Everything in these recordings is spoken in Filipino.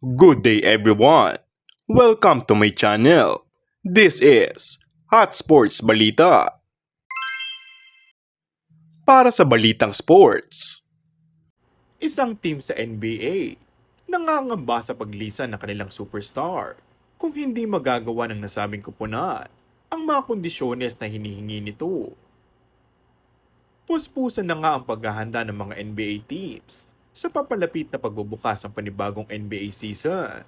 Good day everyone! Welcome to my channel. This is Hot Sports Balita. Para sa balitang sports, isang team sa NBA nangangamba sa paglisan ng kanilang superstar kung hindi magagawa ng nasabing kupunan ang mga kondisyones na hinihingi nito. Puspusan na nga ang paghahanda ng mga NBA teams sa papalapit na pagbubukas ng panibagong NBA season.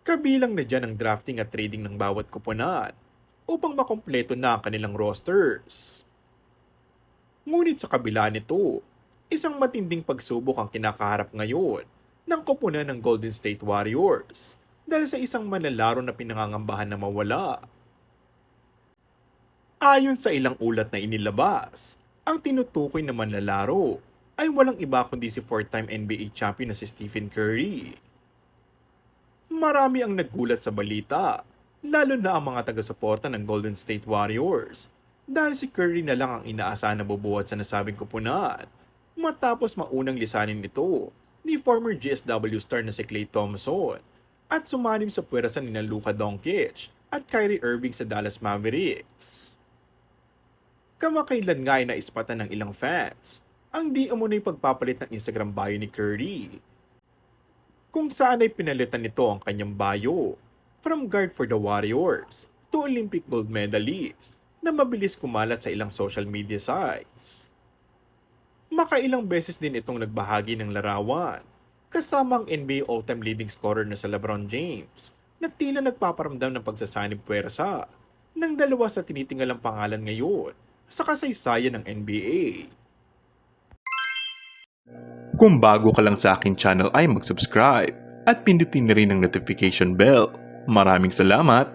Kabilang na dyan ang drafting at trading ng bawat kupunan upang makompleto na ang kanilang rosters. Ngunit sa kabila nito, isang matinding pagsubok ang kinakaharap ngayon ng kupunan ng Golden State Warriors dahil sa isang manlalaro na pinangangambahan na mawala. Ayon sa ilang ulat na inilabas, ang tinutukoy na manlalaro ay walang iba kundi si four-time NBA champion na si Stephen Curry. Marami ang nagulat sa balita, lalo na ang mga taga-suporta ng Golden State Warriors dahil si Curry na lang ang inaasahan na bubuhat sa nasabing kupunan matapos maunang lisanin ito ni former GSW star na si Klay Thompson at sumanim sa puwersa ni Luka Doncic at Kyrie Irving sa Dallas Mavericks. Kamakailan nga ay naispatan ng ilang fans ang di umunay pagpapalit ng Instagram bio ni Curry, kung saan ay pinalitan nito ang kanyang bio from guard for the Warriors to Olympic gold medalist na mabilis kumalat sa ilang social media sites. Makailang beses din itong nagbahagi ng larawan kasama ang NBA all-time leading scorer na sa LeBron James na tila nagpaparamdam ng pagsasanib puwersa ng dalawa sa tinitingalang pangalan ngayon sa kasaysayan ng NBA. Kung bago ka lang sa aking channel ay mag-subscribe at pindutin na rin ang notification bell. Maraming salamat!